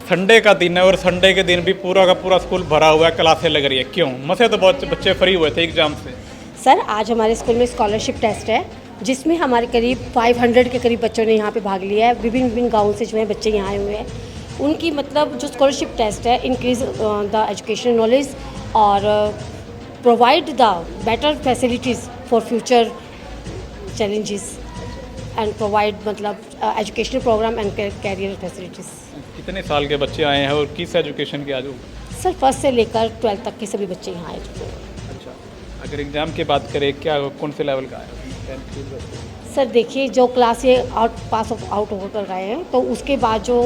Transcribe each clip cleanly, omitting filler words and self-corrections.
Sunday का दिन है और संडे के दिन भी पूरा का पूरा स्कूल भरा हुआ है, क्लासें लग रही है, क्यों? मसे तो बहुत बच्चे फ्री हुए थे एग्जाम से। सर आज हमारे स्कूल में स्कॉलरशिप टेस्ट है जिसमें हमारे करीब 500 के करीब बच्चों ने यहाँ पे भाग लिया है। विभिन्न विभिन्न गाँव से जो है बच्चे यहाँ आए हुए हैं। उनकी मतलब जो स्कॉलरशिप टेस्ट है इंक्रीज द एजुकेशनल नॉलेज और provide the better facilities for future challenges and provide मतलब educational program and career facilities. कितने साल के बच्चे आए हैं और किस एजुकेशन के आज? सर फर्स्ट से लेकर 12th तक के सभी बच्चे यहाँ आए चुके हैं। अच्छा, अगर एग्जाम की बात करें, क्या कौन से लेवल का है? सर देखिए जो क्लास ये पास आउट होकर गए हैं तो उसके बाद जो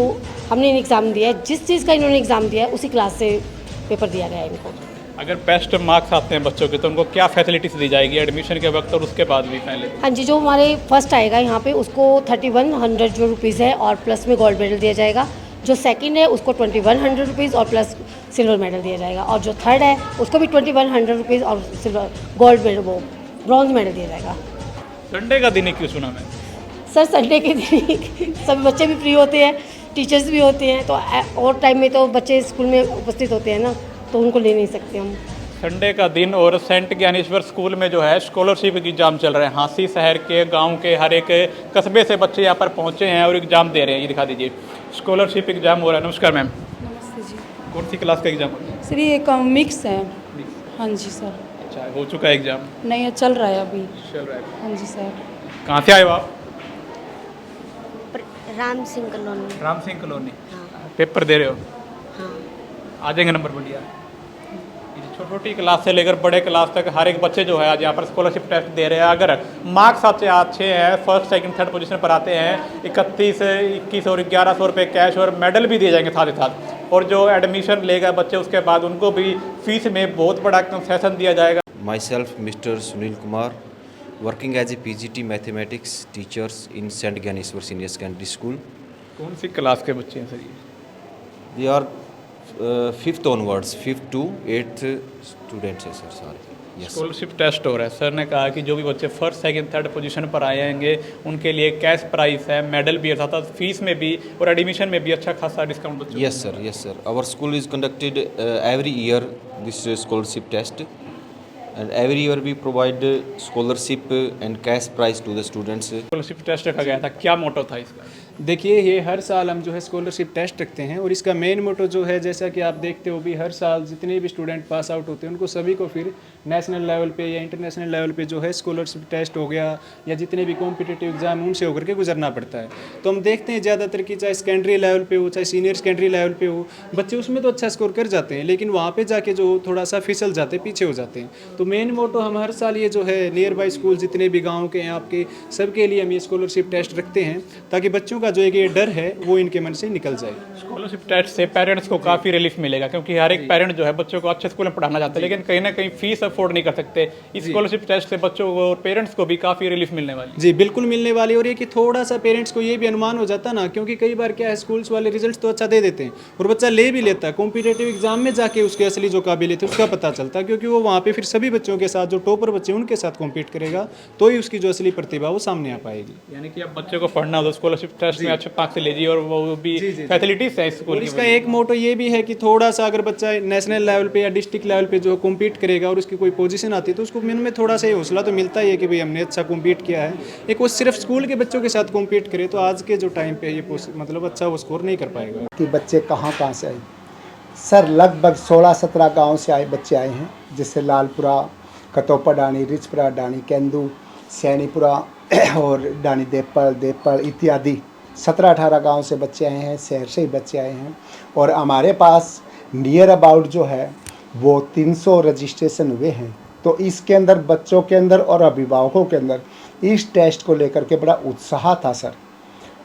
हमने एग्ज़ाम दिया है, जिस चीज़ का इन्होंने एग्ज़ाम दिया है उसी क्लास से पेपर दिया गया है इनको। अगर बेस्ट मार्क्स आते हैं बच्चों के तो उनको क्या फैसिलिटीज दी जाएगी एडमिशन के वक्त और उसके बाद भी पहले? हाँ जी, जो हमारे फर्स्ट आएगा यहाँ पे उसको 3100 जो रुपीज़ है और प्लस में गोल्ड मेडल दिया जाएगा। जो सेकंड है उसको 2100 रुपीज़ और प्लस सिल्वर मेडल दिया जाएगा। और जो थर्ड है उसको भी 2100 रुपीज़ और सिल्वर गोल्ड मेडल वो ब्रॉन्ज मेडल दिया जाएगा। संडे का दिन ही क्यों चुना मैं? सर संडे के दिन सभी बच्चे भी फ्री होते हैं, टीचर्स भी होते हैं, तो और टाइम में तो बच्चे स्कूल में उपस्थित होते हैं ना, तो उनको ले नहीं सकते हम। संडे का दिन और सेंट ज्ञानेश्वर स्कूल में जो है स्कॉलरशिप एग्जाम चल रहे हैं। हांसी शहर के गांव के हर एक कस्बे से बच्चे यहाँ पर पहुँचे हैं और एग्जाम दे रहे हैं। ये दिखा दीजिए, स्कॉलरशिप एग्जाम हो रहा है। नमस्कार मैम। नमस्ते जी। कौन सी क्लास का एग्जाम हो रहा है? सर ये मिक्स है। हाँ जी सर। अच्छा, हो चुका है एग्जाम? नहीं ये चल रहा है अभी। चल रहा है। हाँ जी सर। कहाँ से आए हो आप? राम सिंह कॉलोनी। राम सिंह कॉलोनी। हाँ। पेपर दे रहे हो? हाँ। आ जाएंगे नंबर बढ़िया। छोटी छोटी क्लास से लेकर बड़े क्लास तक हर एक बच्चे जो है आज यहाँ पर स्कॉलरशिप टेस्ट दे रहे हैं। अगर मार्क्स अच्छे हैं, फर्स्ट सेकंड थर्ड पोजीशन पर आते हैं, 31, 21 और 1100 रुपये कैश और मेडल भी दिए जाएंगे साथ ही साथ। और जो एडमिशन लेगा बच्चे उसके बाद उनको भी फीस में बहुत बड़ा कंसेशन दिया जाएगा। Myself, Mr. Sunil Kumar, working as a PGT Mathematics teachers in St. Gyaneshwar Senior Secondary School. कौन सी क्लास के बच्चे हैं सर ये? They are 5th onwards, 5th to 8th students है सर सारे। Yes. स्कॉलरशिप टेस्ट हो रहा है। सर ने कहा कि जो भी बच्चे फर्स्ट सेकंड थर्ड पोजीशन पर आएंगे उनके लिए कैश प्राइस है, मेडल भी है, साथ साथ फीस में भी और एडमिशन में भी अच्छा खासा डिस्काउंट बच्चों। Yes sir, yes sir. Our school is conducted every year this scholarship test. And every year we provide scholarship and cash prize to the students. Scholarship test रखा गया था, क्या मोटो था इसका? देखिए ये हर साल हम जो है स्कॉलरशिप टेस्ट रखते हैं और इसका मेन मोटो जो है जैसा कि आप देखते हो भी हर साल जितने भी स्टूडेंट पास आउट होते हैं उनको सभी को फिर नेशनल लेवल पे या इंटरनेशनल लेवल पे जो है स्कॉलरशिप टेस्ट हो गया या जितने भी कॉम्पिटिटिव एग्जाम उनसे होकर के गुजरना पड़ता है। तो हम देखते हैं ज़्यादातर कि चाहे सेकेंडरी लेवल पे हो चाहे सीनियर सेकेंडरी लेवल पे हो, बच्चे उसमें तो अच्छा स्कोर कर जाते हैं लेकिन वहाँ पर जाके जो थोड़ा सा फिसल जाते हैं, पीछे हो जाते हैं। तो मेन मोटो हम हर साल ये जो है नियर बाई स्कूल जितने भी गाँव के हैं आपके सबके लिए हम ये स्कॉलरशिप टेस्ट रखते हैं ताकि बच्चों का जो एक ये डर है वो इनके मन से निकल जाए। स्कॉलरशिप टेस्ट से पेरेंट्स को काफ़ी रिलीफ मिलेगा क्योंकि हर एक पेरेंट जो है बच्चों को अच्छे स्कूल में पढ़ाना चाहते हैं लेकिन कहीं ना कहीं फीस अफोर्ड नहीं कर सकते। इस स्कॉलरशिप टेस्ट से बच्चों को और पेरेंट्स को भी काफ़ी रिलीफ मिलने वाली। जी बिल्कुल मिलने वाली। और ये कि थोड़ा सा पेरेंट्स को ये भी अनुमान हो जाता ना, क्योंकि कई बार क्या है स्कूल्स वाले रिजल्ट तो अच्छा दे देते हैं और बच्चा ले भी लेता है, कॉम्पिटेटिव एग्जाम में जाके उसके असली जो काबिलियत है उसका पता चलता है क्योंकि वो वहाँ पे फिर सभी बच्चों के साथ जो टॉपर बच्चे उनके साथ कॉम्पीट करेगा तो ही उसकी जो असली प्रतिभा वो सामने आ पाएगी। यानी कि अब बच्चे को पढ़ना हो स्कॉलरशिप टेस्ट में अच्छे मार्क्स लीजिए और वो भी फैसिलिटीज है स्कूल की। इसका एक मोटो ये भी है कि थोड़ा सा अगर बच्चा नेशनल लेवल पे या डिस्ट्रिक्ट लेवल पे जो कॉम्पीट करेगा और उसकी कोई पोजीशन आती है तो उसको मन में थोड़ा सा हौसला तो मिलता ही है कि भाई हमने अच्छा कॉम्पीट किया है। एक वो सिर्फ स्कूल के बच्चों के साथ कॉम्पीट करे तो आज के जो टाइम पे ये मतलब अच्छा वो स्कोर नहीं कर पाएगा। कि बच्चे कहाँ से आए? सर लगभग 16-17 गाँव से आए बच्चे आए हैं, जिससे लालपुरा, कतोपा डानी, रिचपुरा डानी, केंदू, सैनीपुरा और डानी देपल इत्यादि 17-18 गांव से बच्चे आए हैं, शहर से ही बच्चे आए हैं। और हमारे पास नियर अबाउट जो है वो 300 रजिस्ट्रेशन हुए हैं। तो इसके अंदर बच्चों के अंदर और अभिभावकों के अंदर इस टेस्ट को लेकर के बड़ा उत्साह था सर।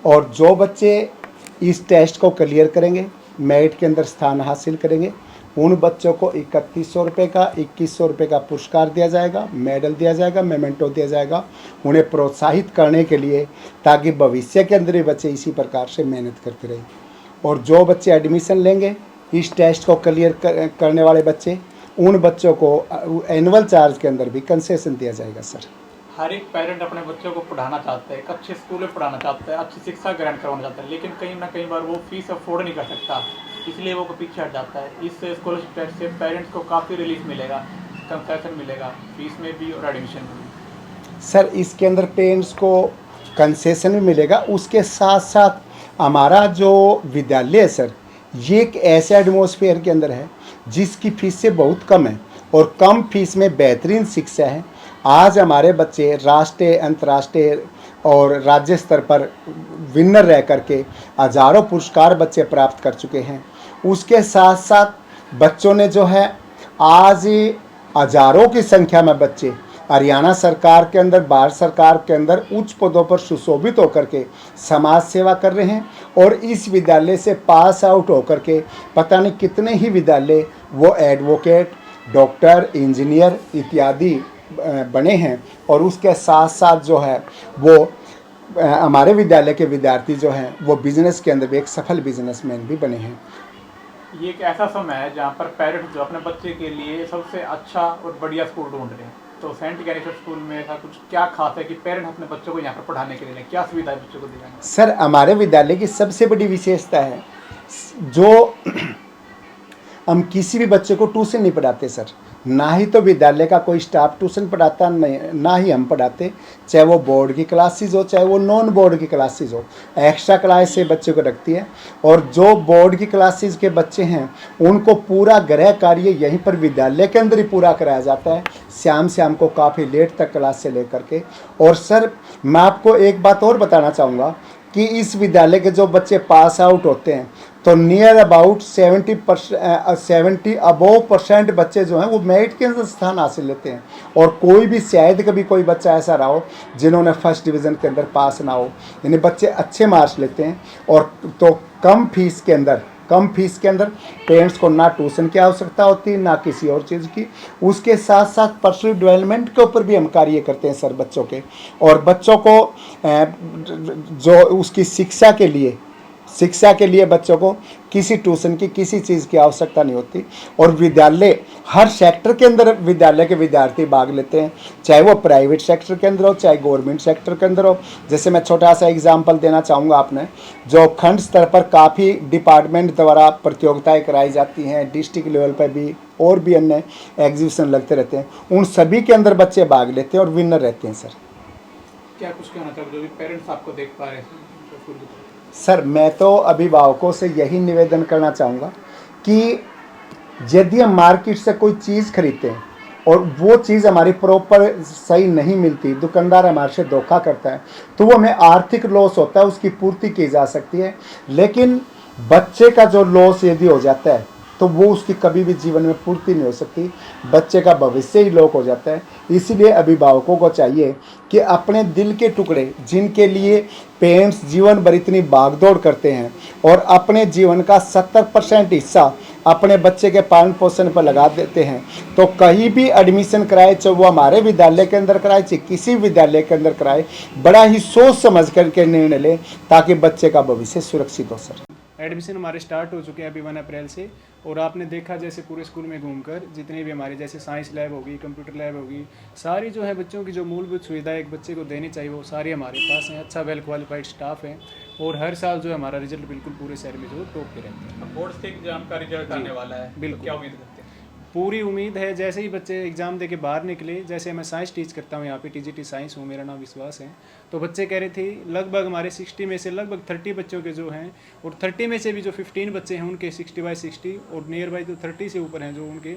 और जो बच्चे इस टेस्ट को क्लियर करेंगे, मेरिट के अंदर स्थान हासिल करेंगे, उन बच्चों को 3100 रुपये का 2100 रुपये का पुरस्कार दिया जाएगा, मेडल दिया जाएगा, मेमेंटो दिया जाएगा, उन्हें प्रोत्साहित करने के लिए, ताकि भविष्य के अंदर ये बच्चे इसी प्रकार से मेहनत करते रहें। और जो बच्चे एडमिशन लेंगे इस टेस्ट को क्लियर करने वाले बच्चे, उन बच्चों को एनुअल चार्ज के अंदर भी कंसेशन दिया जाएगा सर। हर एक पेरेंट अपने बच्चों को पढ़ाना चाहता है, एक अच्छे स्कूल में पढ़ाना चाहता है, अच्छी शिक्षा ग्रहण करवाना चाहता है, लेकिन कहीं ना कई बार वो फीस अफोर्ड नहीं कर सकता, इसलिए वो पीछे हट जाता है। इस स्कॉलरशिप टेस्ट से पेरेंट्स को काफ़ी रिलीफ मिलेगा, कंसेशन मिलेगा फीस में भी और एडमिशन में भी। सर इसके अंदर पेरेंट्स को कंसेशन भी मिलेगा, उसके साथ साथ हमारा जो विद्यालय है सर, ये एक ऐसे एटमॉस्फेयर के अंदर है जिसकी फीस से बहुत कम है और कम फीस में बेहतरीन शिक्षा है। आज हमारे बच्चे राष्ट्रीय, अंतर्राष्ट्रीय और राज्य स्तर पर विनर रह करके हज़ारों पुरस्कार बच्चे प्राप्त कर चुके हैं। उसके साथ साथ बच्चों ने जो है आज हज़ारों की संख्या में बच्चे हरियाणा सरकार के अंदर, भारत सरकार के अंदर उच्च पदों पर सुशोभित होकर के समाज सेवा कर रहे हैं और इस विद्यालय से पास आउट होकर के पता नहीं कितने ही विद्यालय वो एडवोकेट, डॉक्टर, इंजीनियर इत्यादि बने हैं। और उसके साथ साथ जो है वो हमारे विद्यालय के विद्यार्थी जो हैं वो बिजनेस के अंदर भी एक सफल बिजनेसमैन भी बने हैं। ये एक ऐसा समय है जहाँ पर पेरेंट्स जो अपने बच्चे के लिए सबसे अच्छा और बढ़िया स्कूल ढूंढ रहे हैं। तो सेंट ज्ञानेश्वर स्कूल में ऐसा कुछ क्या खास है कि पेरेंट्स अपने बच्चों को यहाँ पर पढ़ाने के लिए क्या सुविधाएं बच्चों को दिलाएंगे? सर हमारे विद्यालय की सबसे बड़ी विशेषता है जो हम किसी भी बच्चे को ट्यूशन नहीं पढ़ाते सर, ना ही तो विद्यालय का कोई स्टाफ ट्यूशन पढ़ाता, नहीं ना ही हम पढ़ाते, चाहे वो बोर्ड की क्लासेस हो चाहे वो नॉन बोर्ड की क्लासेस हो, एक्स्ट्रा क्लास से बच्चे को रखती है। और जो बोर्ड की क्लासेस के बच्चे हैं उनको पूरा गृह कार्य यहीं पर विद्यालय के अंदर ही पूरा कराया जाता है, शाम को काफ़ी लेट तक क्लास से लेकर के। और सर मैं आपको एक बात और बताना चाहूँगा कि इस विद्यालय के जो बच्चे पास आउट होते हैं तो नियर अबाउट 70 अबोव% बच्चे जो हैं वो मेरिट के अंदर स्थान हासिल लेते हैं। और कोई भी शायद कभी कोई बच्चा ऐसा रहा हो जिन्होंने फर्स्ट डिवीज़न के अंदर पास ना हो, यानी बच्चे अच्छे मार्क्स लेते हैं। और तो कम फीस के अंदर पेरेंट्स को ना ट्यूशन की आवश्यकता होती ना किसी और चीज़ की। उसके साथ साथ पर्सनल डेवलपमेंट के ऊपर भी हम कार्य करते हैं सर बच्चों के, और बच्चों को जो उसकी शिक्षा के लिए बच्चों को किसी ट्यूशन की किसी चीज़ की आवश्यकता नहीं होती। और विद्यालय हर सेक्टर के अंदर विद्यालय के विद्यार्थी भाग लेते हैं, चाहे वो प्राइवेट सेक्टर के अंदर हो चाहे गवर्नमेंट सेक्टर के अंदर हो। जैसे मैं छोटा सा एग्जांपल देना चाहूँगा, आपने जो खंड स्तर पर काफ़ी डिपार्टमेंट द्वारा प्रतियोगिताएं कराई जाती हैं, डिस्ट्रिक्ट लेवल पर भी और भी अन्य एग्जीबिशन लगते रहते हैं, उन सभी के अंदर बच्चे भाग लेते हैं और विनर रहते हैं। सर क्या कुछ कहना चाहोगे जो भी पेरेंट्स आपको देख पा रहे हैं? सर मैं तो अभिभावकों से यही निवेदन करना चाहूँगा कि यदि हम मार्केट से कोई चीज़ खरीदते हैं और वो चीज़ हमारी प्रॉपर सही नहीं मिलती, दुकानदार हमारे से धोखा करता है, तो वो हमें आर्थिक लॉस होता है, उसकी पूर्ति की जा सकती है। लेकिन बच्चे का जो लॉस यदि हो जाता है तो वो उसकी कभी भी जीवन में पूर्ति नहीं हो सकती, बच्चे का भविष्य ही लोक हो जाता है। इसलिए अभिभावकों को चाहिए कि अपने दिल के टुकड़े जिनके लिए पेरेंट्स जीवन भर इतनी भागदौड़ करते हैं और अपने जीवन का 70% हिस्सा अपने बच्चे के पालन पोषण पर लगा देते हैं, तो कहीं भी एडमिशन कराए, चाहे वो हमारे विद्यालय के अंदर कराए चाहे किसी विद्यालय के अंदर कराए, बड़ा ही सोच समझ करके निर्णय लें ताकि बच्चे का भविष्य सुरक्षित हो। सर एडमिशन हमारे स्टार्ट हो चुके हैं अभी 1 अप्रैल से, और आपने देखा जैसे पूरे स्कूल में घूमकर जितने भी हमारे जैसे साइंस लैब होगी, कंप्यूटर लैब होगी, सारी जो है बच्चों की जो मूलभूत सुविधाएं एक बच्चे को देनी चाहिए वो सारी हमारे पास हैं। अच्छा वेल क्वालिफाइड स्टाफ है और हर साल जो है हमारा रिजल्ट बिल्कुल पूरे शहर में जो टॉप पे रहता है। बोर्ड से एग्जाम का रिजल्ट आने वाला है, बिल्कुल। क्या उम्मीद करते हैं? पूरी उम्मीद है जैसे ही बच्चे एग्ज़ाम दे के बाहर निकले, जैसे मैं साइंस टीच करता हूँ यहाँ पे, टीजीटी साइंस हूँ, मेरा नाम विश्वास है, तो बच्चे कह रहे थे लगभग हमारे 60 में से लगभग 30 बच्चों के जो हैं, और 30 में से भी जो 15 बच्चे हैं उनके 60/60 और नियर बाई जो 30 से ऊपर हैं जो उनके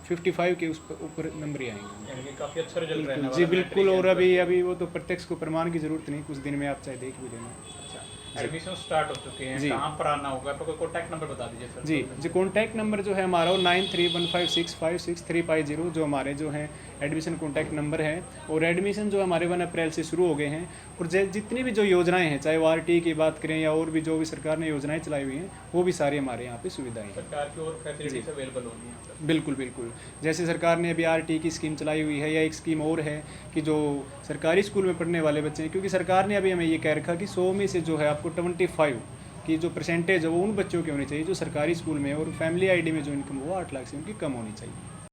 55 के ऊपर नंबर ही आएंगे। काफ़ी अच्छा रिजल्ट रहने वाला जी है। बिल्कुल। और अभी वो तो प्रत्यक्ष को प्रमाण की ज़रूरत नहीं, कुछ दिन में आप चाहे देख भी लेना। एडमिशन स्टार्ट हो चुके हैं, जी। कहाँ पर आना होगा? तो कोई कॉन्टैक्ट नंबर बता दीजिए सर। जी कॉन्टैक्ट नंबर जो है हमारा वो 9315656350 जो हमारे जो हैं एडमिशन कॉन्टैक्ट नंबर है। और एडमिशन जो हमारे 1 अप्रैल से शुरू हो गए हैं, और जितनी भी जो योजनाएं हैं, चाहे वो RT की बात करें या और भी जो भी सरकार ने योजनाएं चलाई हुई हैं, वो भी सारी हमारे यहाँ पे सुविधाएं हैं। सरकार की और फैसिलिटीज अवेलेबल होगी यहाँ पर। बिल्कुल बिल्कुल। जैसे सरकार ने अभी RT की स्कीम चलाई हुई है, या एक स्कीम और है कि जो सरकारी स्कूल में पढ़ने वाले बच्चे हैं, क्योंकि सरकार ने अभी हमें ये कह रखा कि 100 में से जो है आपको 25 की जो परसेंटेज है वो उन बच्चों की होनी चाहिए जो सरकारी स्कूल में है, और फैमिली ID में जो इनकम वो 8 लाख से उनकी कम होनी चाहिए।